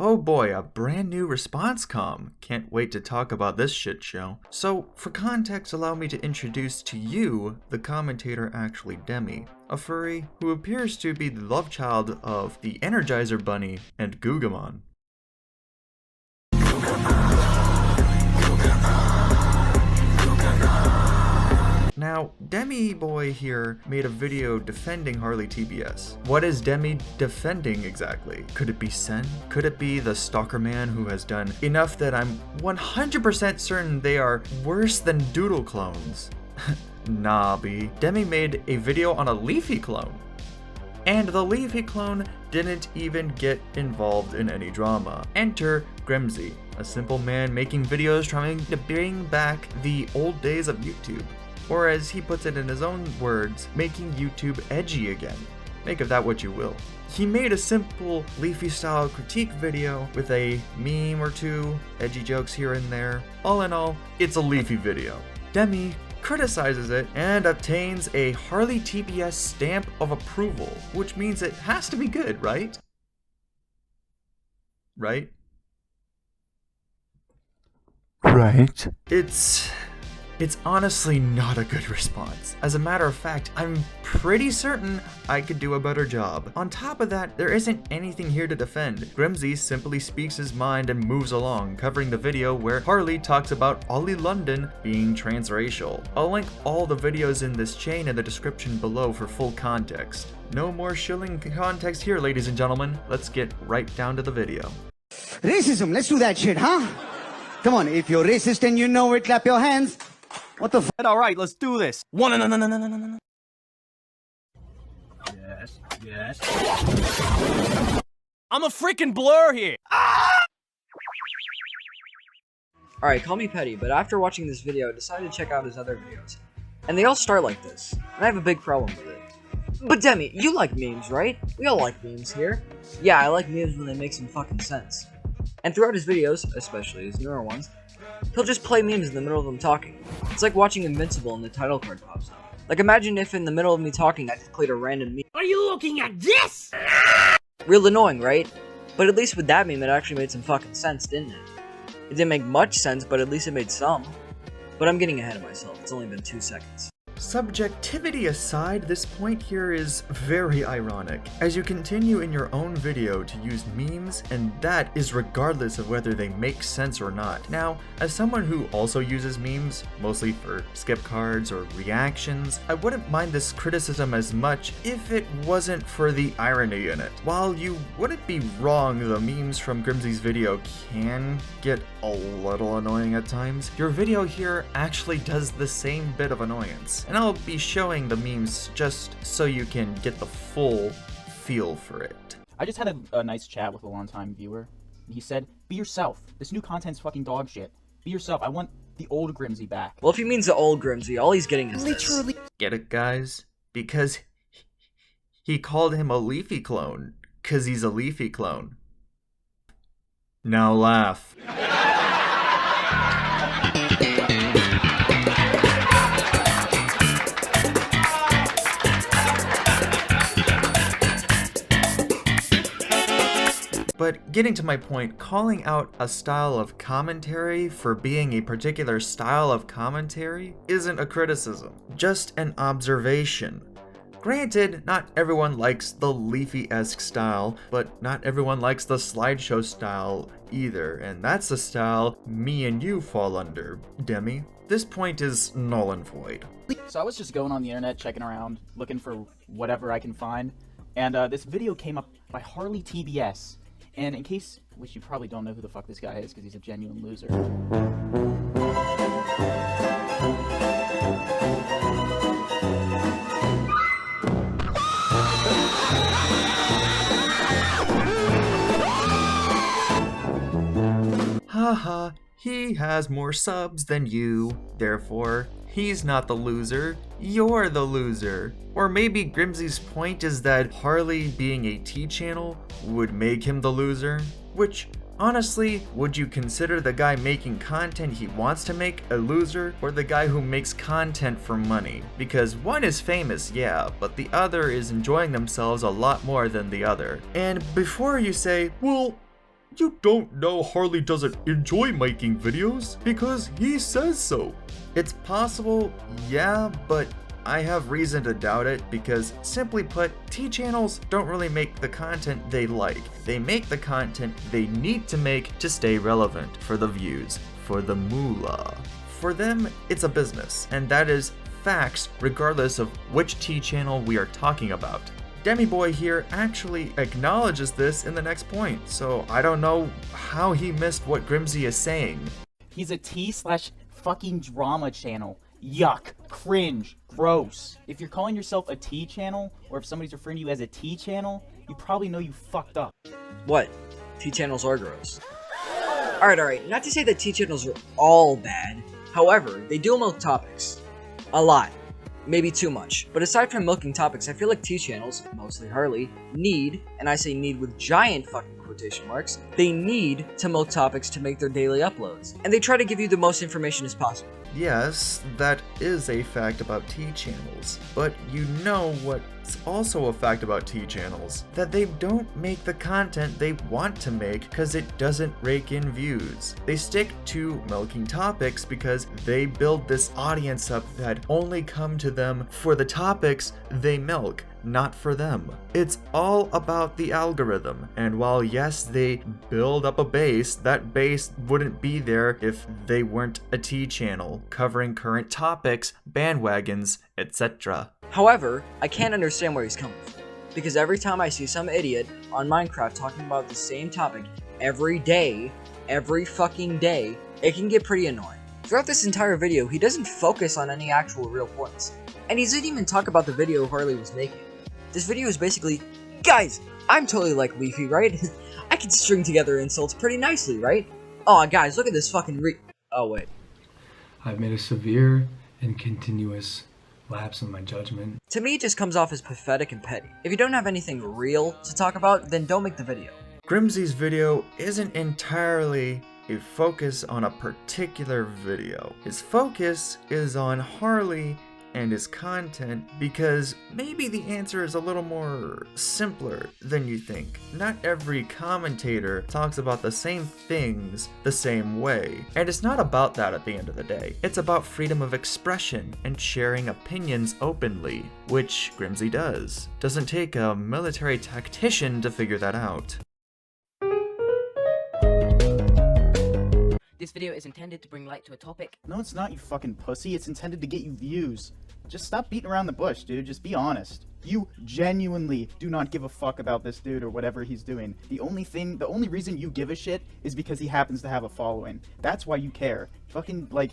Oh boy, a brand new response comm. Can't wait to talk about this shit show. So, for context, allow me to introduce to you the Commentator Actuallydemi, a furry who appears to be the love child of the Energizer Bunny and Gugamon. Now, Demi boy here made a video defending Harley TBS. What is Demi defending exactly? Could it be Sen? Could it be the stalker man who has done enough that I'm 100% certain they are worse than Doodle clones? Nah, B. Demi made a video on a Leafy clone. And the Leafy clone didn't even get involved in any drama. Enter Grimsy, a simple man making videos trying to bring back the old days of YouTube. Or as he puts it in his own words, making YouTube edgy again. Make of that what you will. He made a simple Leafy style critique video with a meme or two, edgy jokes here and there. All in all, it's a Leafy video. Demi criticizes it and obtains a Harley TBS stamp of approval, which means it has to be good, right? Right? Right. It's honestly not a good response. As a matter of fact, I'm pretty certain I could do a better job. On top of that, there isn't anything here to defend. Grimsy simply speaks his mind and moves along, covering the video where Harley talks about Ollie London being transracial. I'll link all the videos in this chain in the description below for full context. No more shilling context here, ladies and gentlemen. Let's get right down to the video. Racism, let's do that shit, huh? Come on, if you're racist and you know it, clap your hands. What the f? Alright, let's do this. No. Yes. I'm a freaking blur here. Alright, call me petty, but after watching this video, I decided to check out his other videos. And they all start like this, and I have a big problem with it. But Demi, you like memes, right? We all like memes here. Yeah, I like memes when they make some fucking sense. And throughout his videos, especially his newer ones, he'll just play memes in the middle of them talking. It's like watching Invincible and the title card pops up. Like imagine if in the middle of me talking I just played a random meme. Are you looking at this? Real annoying, right? But at least with that meme it actually made some fucking sense, didn't it? It didn't make much sense, but at least it made some. But I'm getting ahead of myself, it's only been 2 seconds. Subjectivity aside, this point here is very ironic, as you continue in your own video to use memes, and that is regardless of whether they make sense or not. Now, as someone who also uses memes, mostly for skip cards or reactions, I wouldn't mind this criticism as much if it wasn't for the irony in it. While you wouldn't be wrong, the memes from Grimsy's video can get a little annoying at times, your video here actually does the same bit of annoyance. And I'll be showing the memes just so you can get the full feel for it. I just had a nice chat with a longtime viewer. He said, be yourself. This new content's fucking dog shit. Be yourself. I want the old Grimsy back. Well, if he means the old Grimsy, all he's getting is literally. Get it, guys? Because he called him a Leafy clone. 'Cause he's a Leafy clone. Now laugh. But getting to my point, calling out a style of commentary for being a particular style of commentary isn't a criticism, just an observation. Granted, not everyone likes the Leafy-esque style, but not everyone likes the slideshow style either, and that's the style me and you fall under, Demi. This point is null and void. So I was just going on the internet, checking around, looking for whatever I can find, and this video came up by Harley TBS. And in case, which you probably don't know who the fuck this guy is because he's a genuine loser. Haha, he has more subs than you, therefore he's not the loser, you're the loser. Or maybe Grimsy's point is that Harley being a T-channel would make him the loser, which Honestly, would you consider the guy making content he wants to make a loser, or the guy who makes content for money? Because one is famous, yeah, but the other is enjoying themselves a lot more than the other. And before you say, well, you don't know Harley doesn't enjoy making videos because he says so. It's possible, yeah, but I have reason to doubt it because, simply put, T-channels don't really make the content they like. They make the content they need to make to stay relevant, for the views, for the moolah. For them, it's a business, and that is facts regardless of which T-channel we are talking about. Demi Boy here actually acknowledges this in the next point, so I don't know how he missed what Grimsy is saying. He's a T/fucking drama channel. Yuck. Cringe. Gross. If you're calling yourself a T channel, or if somebody's referring to you as a T channel, you probably know you fucked up. What? T-channels are gross. Alright, not to say that T-channels are all bad. However, they do milk topics. A lot. Maybe too much. But aside from milking topics, I feel like T-channels, mostly Harley, need, and I say need with giant fucking quotation marks, they need to milk topics to make their daily uploads. And they try to give you the most information as possible. Yes, that is a fact about T-channels, but you know what's also a fact about T-channels? That they don't make the content they want to make because it doesn't rake in views. They stick to milking topics because they build this audience up that only come to them for the topics they milk, not for them. It's all about the algorithm, and while yes, they build up a base, that base wouldn't be there if they weren't a T-channel covering current topics, bandwagons, etc. However, I can't understand where he's coming from, because every time I see some idiot on Minecraft talking about the same topic every day, every fucking day, it can get pretty annoying. Throughout this entire video, he doesn't focus on any actual real points, and he doesn't even talk about the video Harley was making. This video is basically, guys, I'm totally like Leafy, right? I can string together insults pretty nicely, right? Aw, guys, look at this fucking oh, wait. I've made a severe and continuous lapse in my judgment. To me, it just comes off as pathetic and petty. If you don't have anything real to talk about, then don't make the video. Grimsy's video isn't entirely a focus on a particular video. His focus is on Harley and his content because maybe the answer is a little more simpler than you think. Not every commentator talks about the same things the same way, and it's not about that at the end of the day. It's about freedom of expression and sharing opinions openly, which Grimsy does. Doesn't take a military tactician to figure that out. This video is intended to bring light to a topic. No, it's not, you fucking pussy. It's intended to get you views. Just stop beating around the bush, dude. Just be honest. You genuinely do not give a fuck about this dude or whatever he's doing. The only reason you give a shit is because he happens to have a following. That's why you care. Fucking, like,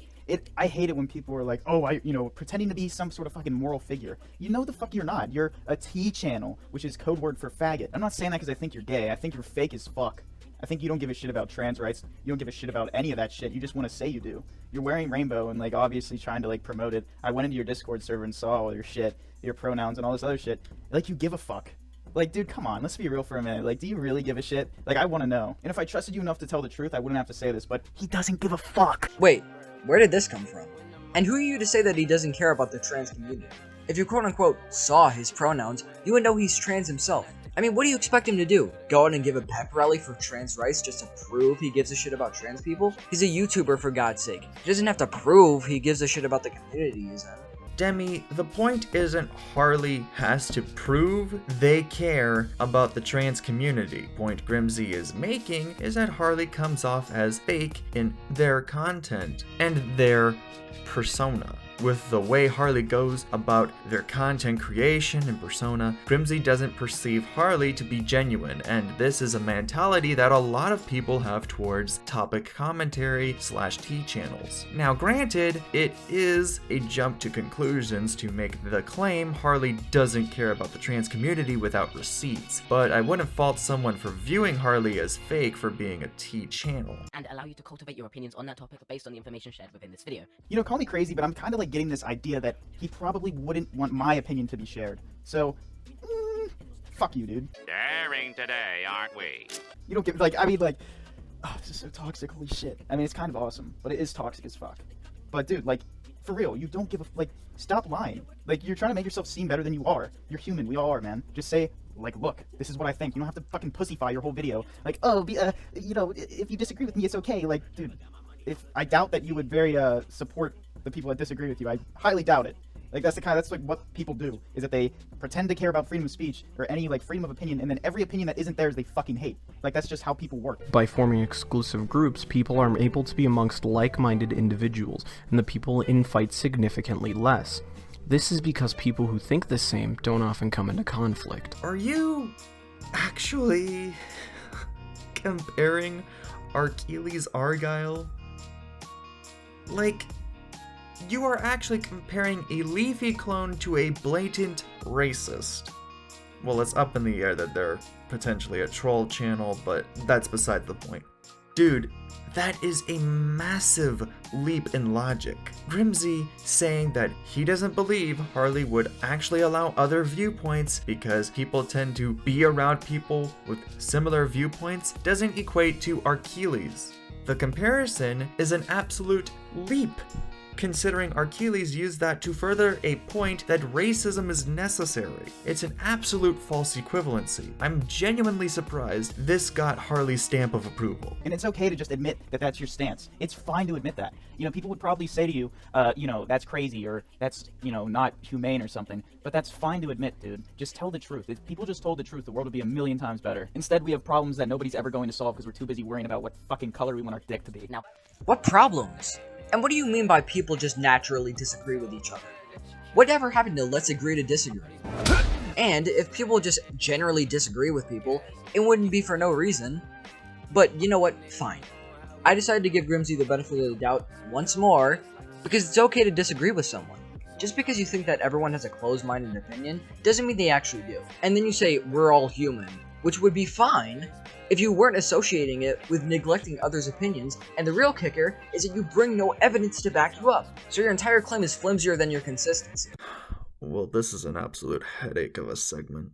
I hate it when people are like, oh, pretending to be some sort of fucking moral figure. You know the fuck you're not. You're a T channel, which is code word for faggot. I'm not saying that because I think you're gay. I think you're fake as fuck. I think you don't give a shit about trans rights. You don't give a shit about any of that shit. You just want to say you do. You're wearing rainbow and, like, obviously trying to, like, promote it. I went into your Discord server and saw all your shit, your pronouns and all this other shit. Like, you give a fuck. Like, dude, come on. Let's be real for a minute. Like, do you really give a shit? Like, I want to know. And if I trusted you enough to tell the truth, I wouldn't have to say this, but he doesn't give a fuck. Wait, where did this come from? And who are you to say that he doesn't care about the trans community? If you quote-unquote saw his pronouns, you would know he's trans himself. I mean, what do you expect him to do? Go out and give a pep rally for trans rights just to prove he gives a shit about trans people? He's a YouTuber, for God's sake. He doesn't have to prove he gives a shit about the community he's in. Demi, the point isn't Harley has to prove they care about the trans community. Point Grimsy is making is that Harley comes off as fake in their content and their persona. With the way Harley goes about their content creation and persona, Grimsy doesn't perceive Harley to be genuine, and this is a mentality that a lot of people have towards topic commentary / T channels. Now granted, it is a jump to conclusions to make the claim Harley doesn't care about the trans community without receipts, but I wouldn't fault someone for viewing Harley as fake for being a T channel. And allow you to cultivate your opinions on that topic based on the information shared within this video. You know, call me crazy, but I'm kind of like getting this idea that he probably wouldn't want my opinion to be shared. So, fuck you, dude. Daring today, aren't we? You don't give, like, I mean, like, Oh, this is so toxic, holy shit. I mean, it's kind of awesome, but it is toxic as fuck. But dude, like, for real, you don't give a, like, stop lying. Like, you're trying to make yourself seem better than you are. You're human, we all are, man. Just say, like, look, this is what I think. You don't have to fucking pussyfy your whole video. Like, oh, you know, if you disagree with me, it's okay. Like, dude, I doubt that you would very, support the people that disagree with you. I highly doubt it. Like, that's like what people do, is that they pretend to care about freedom of speech or any, like, freedom of opinion, and then every opinion that isn't theirs they fucking hate. Like, that's just how people work. By forming exclusive groups, people are able to be amongst like-minded individuals, and the people in fight significantly less. This is because people who think the same don't often come into conflict. Are you actually comparing Achilles Argyle? Like, you are actually comparing a leafy clone to a blatant racist. Well, it's up in the air that they're potentially a troll channel, but that's beside the point. Dude, that is a massive leap in logic. Grimsy saying that he doesn't believe Harley would actually allow other viewpoints because people tend to be around people with similar viewpoints doesn't equate to Achilles. The comparison is an absolute leap, considering Achilles used that to further a point that racism is necessary. It's an absolute false equivalency. I'm genuinely surprised this got Harley's stamp of approval. And it's okay to just admit that that's your stance. It's fine to admit that. You know, people would probably say to you, you know, that's crazy, or that's, you know, not humane or something. But that's fine to admit, dude. Just tell the truth. If people just told the truth, the world would be a million times better. Instead, we have problems that nobody's ever going to solve because we're too busy worrying about what fucking color we want our dick to be. Now, What problems? And what do you mean by people just naturally disagree with each other? Whatever happened to let's agree to disagree? And if people just generally disagree with people, it wouldn't be for no reason. But you know what? Fine. I decided to give Grimsy the benefit of the doubt once more, because it's okay to disagree with someone. Just because you think that everyone has a closed-minded opinion, doesn't mean they actually do. And then you say, we're all human, which would be fine if you weren't associating it with neglecting others' opinions, and the real kicker is that you bring no evidence to back you up, so your entire claim is flimsier than your consistency. Well, this is an absolute headache of a segment.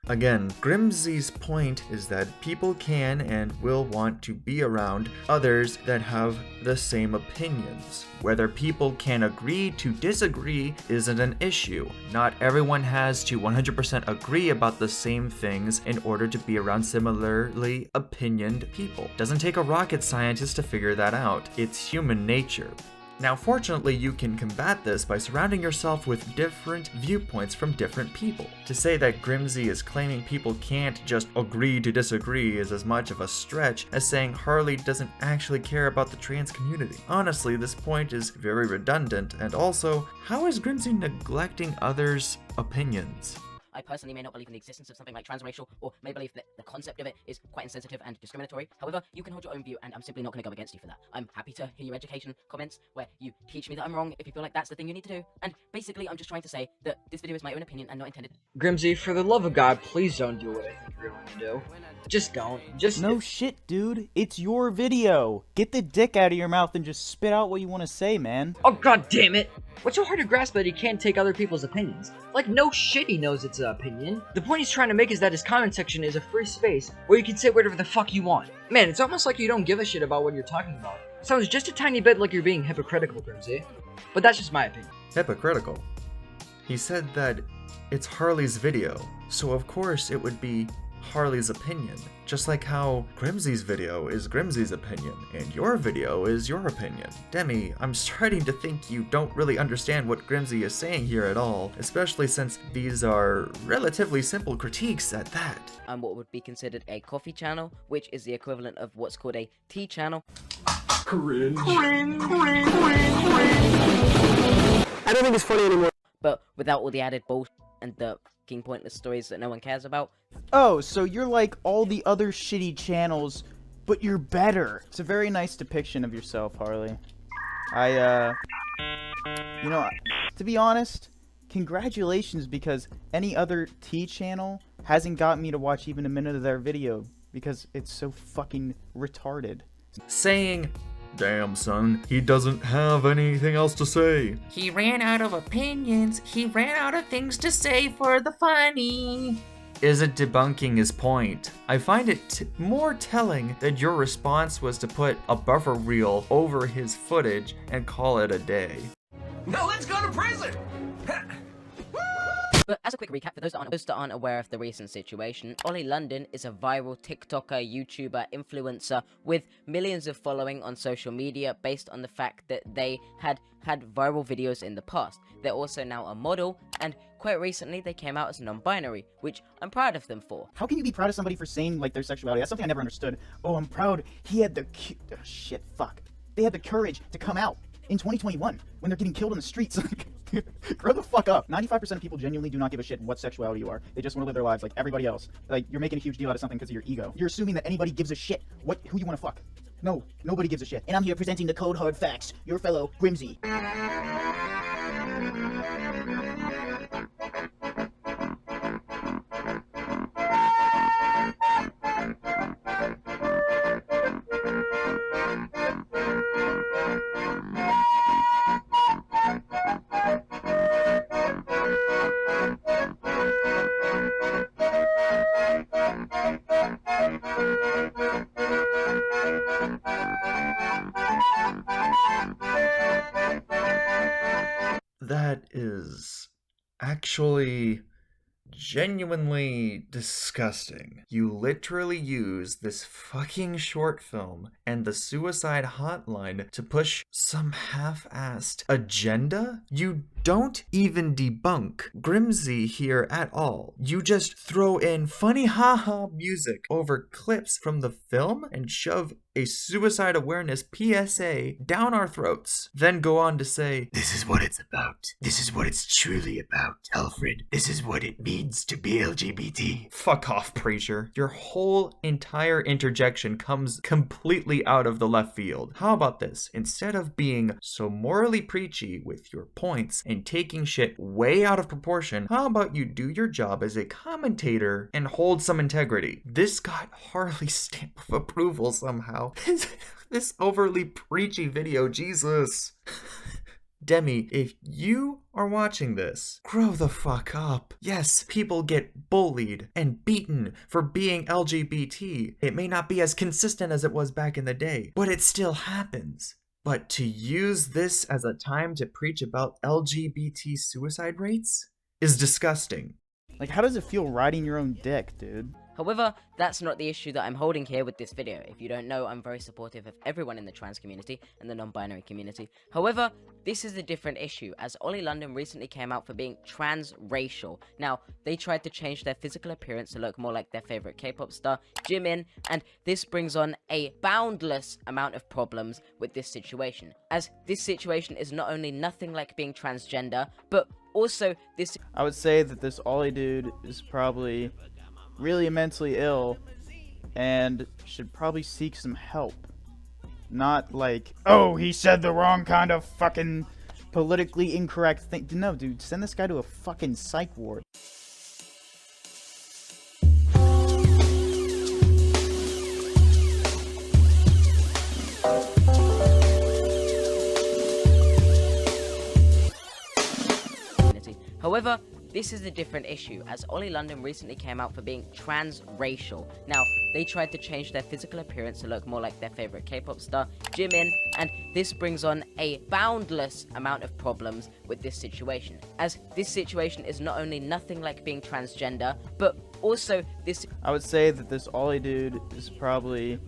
Again, Grimsy's point is that people can and will want to be around others that have the same opinions. Whether people can agree to disagree isn't an issue. Not everyone has to 100% agree about the same things in order to be around similarly opinioned people. Doesn't take a rocket scientist to figure that out. It's human nature. Now, fortunately, you can combat this by surrounding yourself with different viewpoints from different people. To say that Grimsy is claiming people can't just agree to disagree is as much of a stretch as saying Harley doesn't actually care about the trans community. Honestly, this point is very redundant, and also, how is Grimsy neglecting others' opinions? I personally may not believe in the existence of something like transracial, or may believe that the concept of it is quite insensitive and discriminatory. However, you can hold your own view, and I'm simply not going to go against you for that. I'm happy to hear your education comments, where you teach me that I'm wrong if you feel like that's the thing you need to do. And basically, I'm just trying to say that this video is my own opinion and not intended. Grimsy, for the love of God, please don't do what I think you're going to do. Just don't. Just No shit, dude. It's your video. Get the dick out of your mouth and just spit out what you want to say, man. Oh, god damn it! What's so hard to grasp that he can't take other people's opinions? Like, no shit he knows it's an opinion. The point he's trying to make is that his comment section is a free space where you can say whatever the fuck you want. Man, it's almost like you don't give a shit about what you're talking about. Sounds just a tiny bit like you're being hypocritical, Grimsy. But that's just my opinion. Hypocritical. He said that it's Harley's video, so of course it would be Harley's opinion. Just like how Grimsy's video is Grimsy's opinion, and your video is your opinion. Demi, I'm starting to think you don't really understand what Grimsy is saying here at all, especially since these are relatively simple critiques at that. I'm what would be considered a coffee channel, which is the equivalent of what's called a tea channel. Cringe. I don't think it's funny anymore. But without all the added bullshit and the fucking pointless stories that no one cares about. Oh, so you're like all the other shitty channels, but you're better. It's a very nice depiction of yourself, Harley. You know, to be honest, congratulations, because any other T channel hasn't got me to watch even a minute of their video, because it's so fucking retarded. Saying, damn son, he doesn't have anything else to say. He ran out of opinions. He ran out of things to say for the funny. isn't debunking his point. I find it more telling that your response was to put a buffer reel over his footage and call it a day. Now let's go to prison! But as a quick recap, for those that aren't aware of the recent situation, Ollie London is a viral TikToker, YouTuber, influencer with millions of following on social media based on the fact that they had viral videos in the past. They're also now a model, and quite recently they came out as non-binary, which I'm proud of them for. How can you be proud of somebody for saying, like, their sexuality? That's something I never understood. Oh, I'm proud. He had the They had the courage to come out in 2021 when they're getting killed in the streets. Grow the fuck up. 95% of people genuinely do not give a shit what sexuality you are. They just want to live their lives like everybody else. Like, you're making a huge deal out of something because of your ego. You're assuming that anybody gives a shit who you want to fuck. No, nobody gives a shit. And I'm here presenting the cold hard facts. Your fellow Grimsy. That is actually genuinely disgusting. You literally use this fucking short film and the suicide hotline to push some half-assed agenda? You don't even debunk Grimsy here at all. You just throw in funny haha music over clips from the film and shove a suicide awareness PSA down our throats. Then go on to say, This is what it's about. This is what it's truly about, Alfred. This is what it means to be LGBT. fuck off, Preacher. Your whole entire interjection comes completely out of the left field. How about this? Instead of being so morally preachy with your points and taking shit way out of proportion, how about you do your job as a commentator and hold some integrity? This got Harley's stamp of approval somehow. This overly preachy video, Jesus. Demi, if you are watching this, grow the fuck up. Yes, people get bullied and beaten for being LGBT. It may not be as consistent as it was back in the day, but it still happens. But to use this as a time to preach about LGBT suicide rates is disgusting. Like, how does it feel riding your own dick, dude? However, that's not the issue that I'm holding here with this video. If you don't know, I'm very supportive of everyone in the trans community and the non-binary community. However, this is a different issue, as Ollie London recently came out for being transracial. Now, they tried to change their physical appearance to look more like their favorite K-pop star, Jimin, and this brings on a boundless amount of problems with this situation, as this situation is not only nothing like being transgender, but also this... I would say that this Ollie dude is probably really mentally ill and should probably seek some help. Not like, oh, he said the wrong kind of fucking politically incorrect thing. No, dude, send this guy to a fucking psych ward. However, this is a different issue, as Ollie London recently came out for being transracial. Now, they tried to change their physical appearance to look more like their favorite K-pop star, Jimin, and this brings on a boundless amount of problems with this situation, as this situation is not only nothing like being transgender, but also this... I would say that this Ollie dude is probably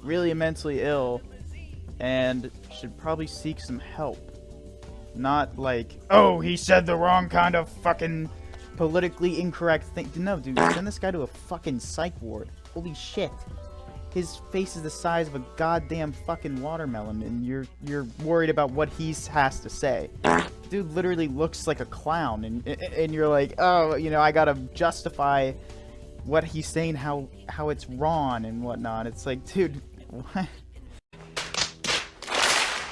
really mentally ill and should probably seek some help. Not like, oh, he said the wrong kind of fucking politically incorrect thing. No, dude, send this guy to a fucking psych ward. Holy shit. His face is the size of a goddamn fucking watermelon, and you're worried about what he has to say. Dude literally looks like a clown, and you're like, oh, you know, I gotta justify what he's saying, how it's wrong and whatnot. It's like, dude, what?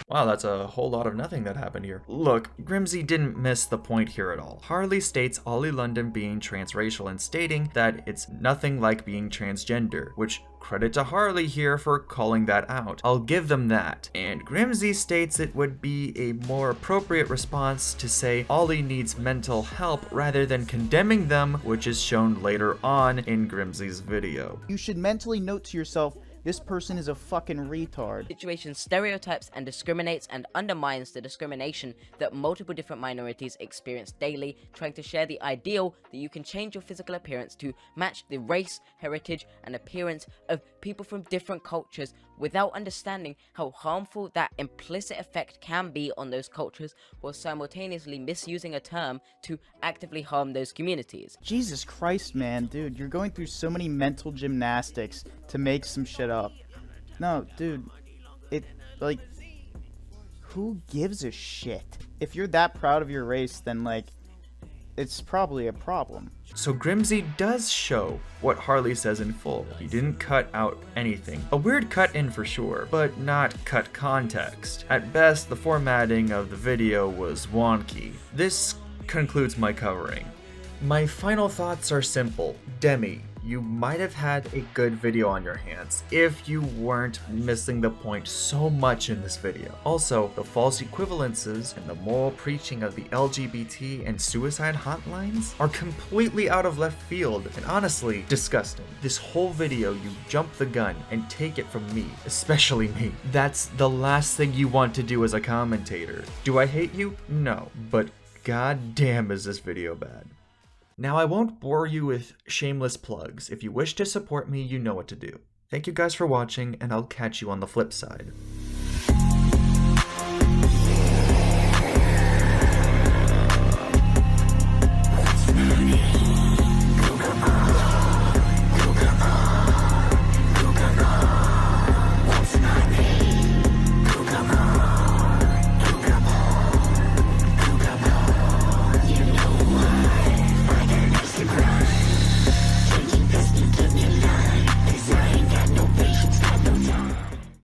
Wow, that's a whole lot of nothing that happened here. Look, Grimsy didn't miss the point here at all. Harley states Ollie London being transracial and stating that it's nothing like being transgender, which credit to Harley here for calling that out. I'll give them that. And Grimsy states it would be a more appropriate response to say Ollie needs mental help rather than condemning them, which is shown later on in Grimsy's video. You should mentally note to yourself, this person is a fucking retard. Situation stereotypes and discriminates and undermines the discrimination that multiple different minorities experience daily, trying to share the ideal that you can change your physical appearance to match the race, heritage, and appearance of people from different cultures without understanding how harmful that implicit effect can be on those cultures, while simultaneously misusing a term to actively harm those communities. Jesus Christ, man, dude, you're going through so many mental gymnastics to make some shit up. No, dude, like, who gives a shit? If you're that proud of your race, then, like, it's probably a problem. So Grimsy does show what Harley says in full. He didn't cut out anything. A weird cut in for sure, but not cut context. At best, the formatting of the video was wonky. This concludes my covering. My final thoughts are simple. Demi, you might have had a good video on your hands if you weren't missing the point so much in this video. Also, the false equivalences and the moral preaching of the LGBT and suicide hotlines are completely out of left field and honestly disgusting. This whole video, you jump the gun and take it from me, especially me. That's the last thing you want to do as a commentator. Do I hate you? No, but goddamn is this video bad. Now, I won't bore you with shameless plugs. If you wish to support me, you know what to do. Thank you guys for watching, and I'll catch you on the flip side.